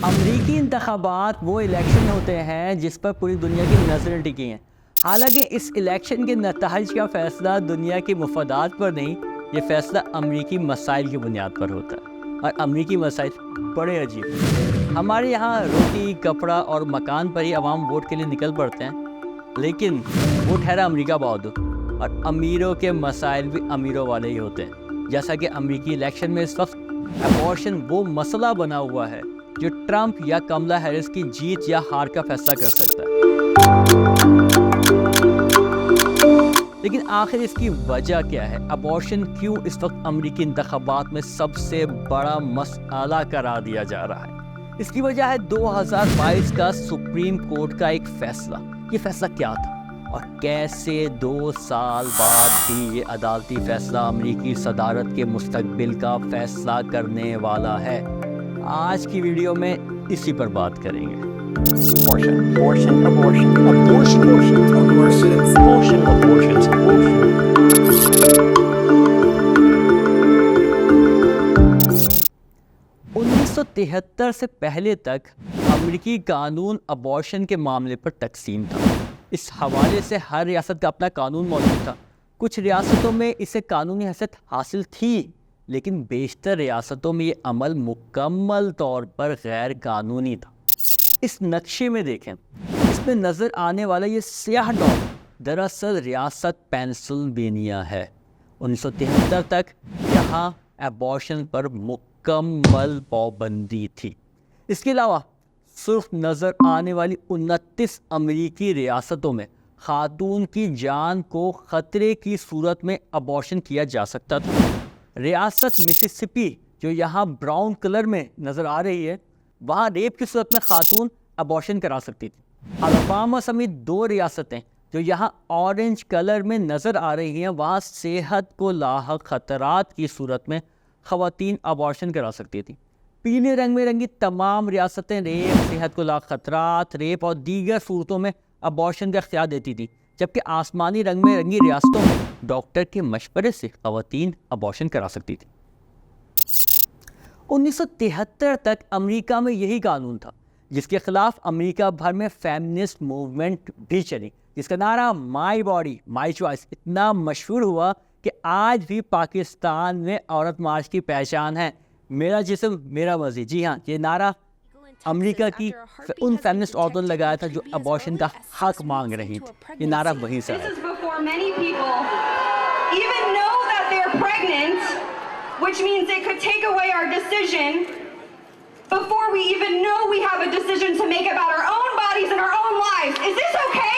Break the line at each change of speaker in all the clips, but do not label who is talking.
امریکی انتخابات وہ الیکشن ہوتے ہیں جس پر پوری دنیا کی نظریں ٹکی ہیں. حالانکہ اس الیکشن کے نتائج کا فیصلہ دنیا کے مفادات پر نہیں، یہ فیصلہ امریکی مسائل کی بنیاد پر ہوتا ہے. اور امریکی مسائل بڑے عجیب ہیں. ہمارے یہاں روٹی، کپڑا اور مکان پر ہی عوام ووٹ کے لیے نکل پڑتے ہیں، لیکن وہ ٹھہرا امریکہ بہت، اور امیروں کے مسائل بھی امیروں والے ہی ہوتے ہیں. جیسا کہ امریکی الیکشن میں اس وقت ابارشن وہ مسئلہ بنا ہوا ہے جو ٹرمپ یا کملا ہیرس کی جیت یا ہار کا فیصلہ کر سکتا ہے. لیکن آخر اس کی وجہ کیا ہے؟ ابارشن کیوں اس وقت امریکی انتخابات میں سب سے بڑا مسئلہ قرار دیا جا رہا ہے؟ اس کی وجہ ہے 2022 کا سپریم کورٹ کا ایک فیصلہ. یہ فیصلہ کیا تھا اور کیسے 2 سال بعد بھی یہ عدالتی فیصلہ امریکی صدارت کے مستقبل کا فیصلہ کرنے والا ہے؟ آج کی ویڈیو میں اسی پر بات کریں گے. انیس سو 73 سے پہلے تک امریکی قانون ابارشن کے معاملے پر تقسیم تھا. اس حوالے سے ہر ریاست کا اپنا قانون موجود تھا. کچھ ریاستوں میں اسے قانونی حیثیت حاصل تھی، لیکن بیشتر ریاستوں میں یہ عمل مکمل طور پر غیر قانونی تھا. اس نقشے میں دیکھیں، اس میں نظر آنے والا یہ سیاہ ڈاٹ دراصل ریاست پینسلوینیا ہے. 1973 تک یہاں ابارشن پر مکمل پابندی تھی. اس کے علاوہ صرف نظر آنے والی 29 امریکی ریاستوں میں خاتون کی جان کو خطرے کی صورت میں ابارشن کیا جا سکتا تھا. ریاست مسیسپی جو یہاں براؤن کلر میں نظر آ رہی ہے، وہاں ریپ کی صورت میں خاتون ابارشن کرا سکتی تھی. الاباما سمیت 2 ریاستیں جو یہاں اورنج کلر میں نظر آ رہی ہیں، وہاں صحت کو لاحق خطرات کی صورت میں خواتین ابارشن کرا سکتی تھیں. پیلے رنگ میں رنگی تمام ریاستیں ریپ، صحت کو لاحق خطرات، ریپ اور دیگر صورتوں میں ابارشن کا اختیار دیتی تھیں، جبکہ آسمانی رنگ میں رنگی ریاستوں میں ڈاکٹر کے مشورے سے خواتین ابارشن کرا سکتی تھیں. 1973 تک امریکہ میں یہی قانون تھا، جس کے خلاف امریکہ بھر میں فیمنسٹ موومنٹ بھی چلی، جس کا نعرہ مائی باڈی مائی چوائس اتنا مشہور ہوا کہ آج بھی پاکستان میں عورت مارچ کی پہچان ہے. میرا جسم میرا مرضی. جی ہاں، یہ نعرہ امریکہ کی ان فیمنسٹ عورتوں نے لگایا تھا جو ابارشن کا حق مانگ رہی تھی. یہ نعرہ وہیں سے آیا.
Which means they could take away our decision before we even know we have a decision to make about our own bodies and our own lives. Is this okay?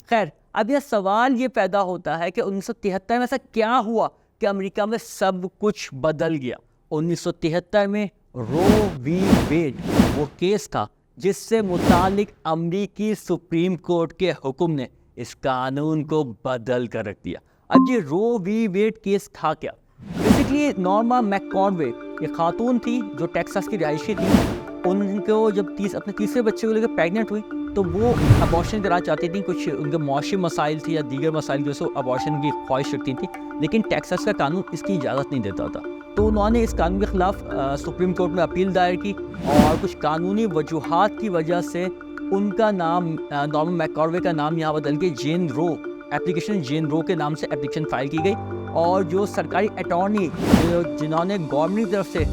خیر، اب یہ سوال یہ پیدا ہوتا ہے کہ 1973 میں ایسا کیا ہوا کہ امریکہ میں سب کچھ بدل گیا. 1973 میں رو وی ویڈ وہ کیس تھا جس سے متعلق امریکی سپریم کورٹ کے حکم نے اس قانون کو بدل کر رکھ دیا. اب یہ رو وی ویڈ کیس تھا کیا؟ بیسیکلی نارما میک کانوے یہ خاتون تھی جو ٹیکساس کی رہائشی تھی. ان کو جب اپنے تیسرے بچے کو لے کر پریگننٹ ہوئی تو وہ ابارشن کرنا چاہتی تھیں. کچھ ان کے معاشی مسائل تھے یا دیگر مسائل کی وجہ سے ابارشن کی خواہش رکھتی تھیں، لیکن ٹیکساس کا قانون اس کی اجازت نہیں دیتا تھا. تو انہوں نے اس قانون کے خلاف سپریم کورٹ میں اپیل دائر کی، اور کچھ قانونی وجوہات کی وجہ سے ان کا نام نارما میک کانوے کا نام یہاں بدل کے جین رو کے نام سے اپلیکیشن فائل کی گئی. اور جو سرکاری اٹارنی جنہوں نے گورنمنٹ کی طرف سے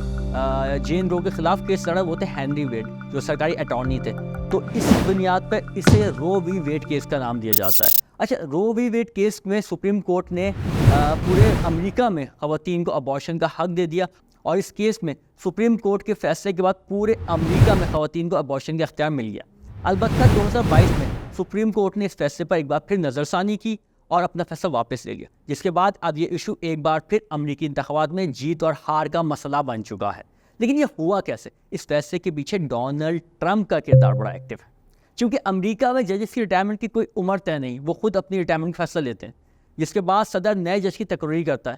جین رو کے خلاف کیس لڑا وہ تھے ہینری ویڈ، جو سرکاری اٹارنی تھے. تو اس بنیاد پر اسے رو وی ویڈ کیس کا نام دیا جاتا ہے. اچھا، رو وی ویڈ کیس میں سپریم کورٹ نے پورے امریکہ میں خواتین کو ابارشن کا حق دے دیا، اور اس کیس میں سپریم کورٹ کے فیصلے کے بعد پورے امریکہ میں خواتین کو ابارشن کا اختیار مل گیا. البتہ 2022 میں سپریم کورٹ نے اس فیصلے پر ایک بار پھر نظر ثانی کی اور اپنا فیصلہ واپس لے لیا، جس کے بعد اب یہ ایشو ایک بار پھر امریکی انتخابات میں جیت اور ہار کا مسئلہ بن چکا ہے. لیکن یہ ہوا کیسے؟ اس فیصلے کے پیچھے ڈونلڈ ٹرمپ کا کردار بڑا ایکٹیو ہے. چونکہ امریکہ میں ججز کی ریٹائرمنٹ کی کوئی عمر طے نہیں، وہ خود اپنی ریٹائرمنٹ کا فیصلہ لیتے ہیں، جس کے بعد صدر نئے جج کی تقرری کرتا ہے.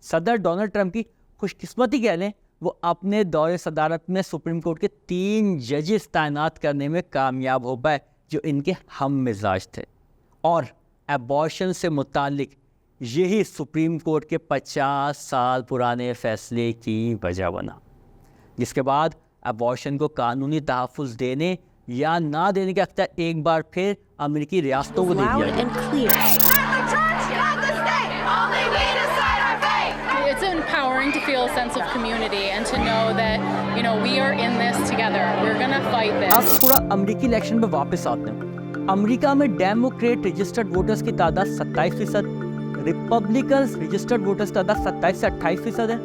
صدر ڈونلڈ ٹرمپ کی خوش قسمتی کہہ لیں، وہ اپنے دور صدارت میں سپریم کورٹ کے 3 ججز تعینات کرنے میں کامیاب ہو پائے جو ان کے ہم مزاج تھے. اور ابارشن سے متعلق یہی سپریم کورٹ کے 50 سال پرانے فیصلے کی وجہ بنا. جس کے بعد ابارشن کو قانونی تحفظ دینے یا نہ دینے کا اختیار ایک بار پھر امریکی ریاستوں کو دے دیا
Loud
گیا.
and clear.
It's empowering to feel a sense of community and to know that, you know, we are in this together. We're going to fight this.
اب تھوڑا امریکی الیکشن پہ واپس آتے ہیں. امریکہ میں ڈیموکریٹ رجسٹرڈ ووٹرز کی تعداد 27%، ریپبلکنز رجسٹرڈ ووٹرز کی تعداد 27 سے 28% ہے،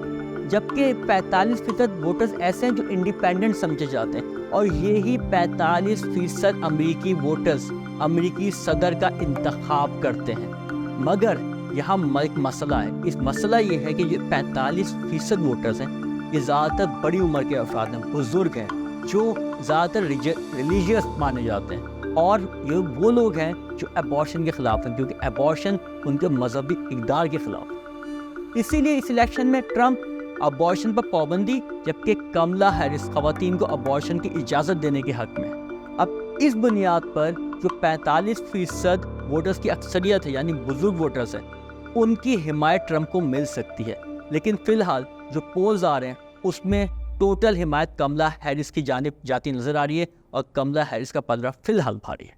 جبکہ 45% ووٹرز ایسے ہیں جو انڈیپینڈنٹ سمجھے جاتے ہیں، اور یہی 45% امریکی ووٹرز امریکی صدر کا انتخاب کرتے ہیں. مگر یہاں ایک مسئلہ ہے. اس مسئلہ یہ ہے کہ یہ 45% ووٹرز ہیں، یہ زیادہ تر بڑی عمر کے افراد ہیں، بزرگ ہیں، جو زیادہ تر ریلیجیس مانے جاتے ہیں، اور یہ وہ لوگ ہیں جو ابارشن کے خلاف ہیں، کیونکہ ابارشن ان کے مذہبی اقدار کے خلاف ہے. اسی لیے اس الیکشن میں ٹرمپ ابارشن پر پابندی، جبکہ کملا ہیرس خواتین کو ابارشن کی اجازت دینے کے حق میں. اب اس بنیاد پر جو 45% ووٹرز کی اکثریت ہے، یعنی بزرگ ووٹرز ہیں، ان کی حمایت ٹرمپ کو مل سکتی ہے. لیکن فی الحال جو پولز آ رہے ہیں اس میں ٹوٹل حمایت کملا ہیرس کی جانب جاتی نظر آ رہی ہے، اور کملا ہیرس کا پلڑا فی الحال بھاری ہے.